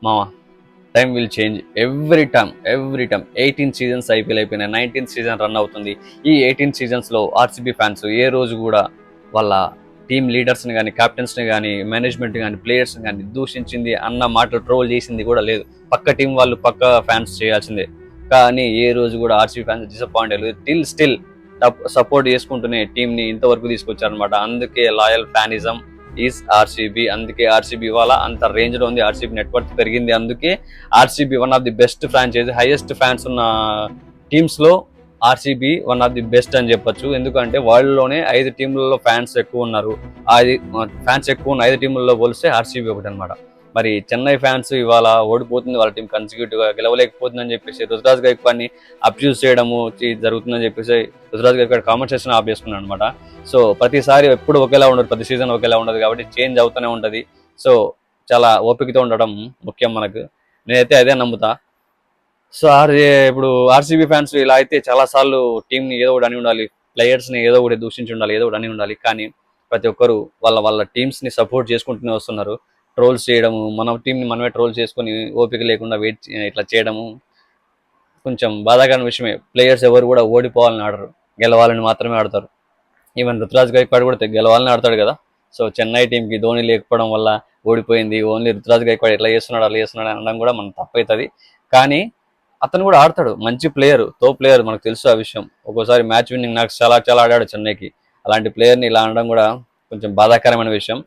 మావా time will change every time 18 seasons IPL అయిపోయినాయి, 19th season run అవుతుంది. ఈ 18 సీజన్స్లో ఆర్సీబీ ఫ్యాన్స్ ఏ రోజు కూడా వాళ్ళ టీమ్ లీడర్స్ని కానీ, కెప్టెన్స్ని కానీ, మేనేజ్మెంట్ కానీ, ప్లేయర్స్ని కానీ దూషించింది అన్న మాటలు ట్రోల్ చేసింది కూడా లేదు. పక్క టీం వాళ్ళు పక్క ఫ్యాన్స్ చేయాల్సిందే. కానీ ఏ రోజు కూడా ఆర్సీబీ ఫ్యాన్స్ డిసప్పాయింట్ అయ్యలేదు. స్టిల్ సపోర్ట్ చేసుకుంటూనే టీంని ఇంతవరకు తీసుకొచ్చారనమాట. అందుకే లాయల్ ఫ్యానిజం ఈజ్ ఆర్సీబీ. అందుకే ఆర్సీబీ ఇవాళ అంత రేంజ్ లో ఉంది. ఆర్సీబీ నెట్వర్క్ పెరిగింది. అందుకే RCB one of the best franchise, highest fans ఉన్న టీమ్స్ లో RCB one of the best అని చెప్పొచ్చు. ఎందుకంటే వరల్డ్ లోనే 5 టీంలలో ఫ్యాన్స్ ఎక్కువ ఉన్నారు. అది ఫ్యాన్స్ ఎక్కువ ఉన్న 5 టీంలలో పోలిస్తే ఆర్సీబీ ఒకటి అనమాట. మరి చెన్నై ఫ్యాన్స్ ఇవాళ ఓడిపోతుంది, వాళ్ళ టీం కన్సిక్యూటివ్ గా గెలవలేకపోతుందని చెప్పేసి రుతురాజ్ గైక్వాడ్ని అబ్యూజ్ చేయడము జరుగుతుందని చెప్పేసి Ruturaj Gaikwad comment section off చేసుకున్నాడు అనమాట. సో ప్రతిసారి ఎప్పుడు ఒకేలా ఉండదు, ప్రతి సీజన్ ఒకేలా ఉండదు కాబట్టి చేంజ్ అవుతూనే ఉంటది. సో చాలా ఓపికతో ఉండడం ముఖ్యం మనకు. నేనైతే అదే నమ్ముతా. సో ఇప్పుడు ఆర్సీబీ ఫ్యాన్స్ ఇలా అయితే చాలా సార్లు టీంని ఏదో ఒకటి అని ఉండాలి, ప్లేయర్స్ని ఏదో ఒకటి దూషించి ఉండాలి, ఏదో ఒకటి అని ఉండాలి. కానీ ప్రతి ఒక్కరు వాళ్ళ టీమ్స్ని సపోర్ట్ చేసుకుంటూనే వస్తున్నారు. ట్రోల్స్ చేయడము, మన టీంని మనమే ట్రోల్ చేసుకొని ఓపిక లేకుండా ఇట్లా చేయడము కొంచెం బాధాకరమైన విషయమే. ప్లేయర్స్ ఎవరు కూడా ఓడిపోవాలని ఆడరు, గెలవాలని మాత్రమే ఆడతారు. ఈవెన్ రుతురాజ్ గైక్వాడ్ కూడా గెలవాలని ఆడతాడు కదా. సో చెన్నై టీంకి ధోని లేకపోవడం వల్ల ఓడిపోయింది. ఓన్లీ రుతురాజ్ గైక్వాడ్ ఎట్లా చేస్తున్నాడు అలా చేస్తున్నాడు అనడం కూడా మనం తప్పవుతుంది. కానీ అతను కూడా ఆడతాడు, మంచి ప్లేయర్, ప్లేయర్, మనకు తెలుసు ఆ విషయం. ఒక్కోసారి మ్యాచ్ విన్నింగ్ నాకు చాలా చాలా ఆడాడు చెన్నైకి. అలాంటి ప్లేయర్ని ఇలా అనడం కూడా కొంచెం బాధాకరమైన విషయం.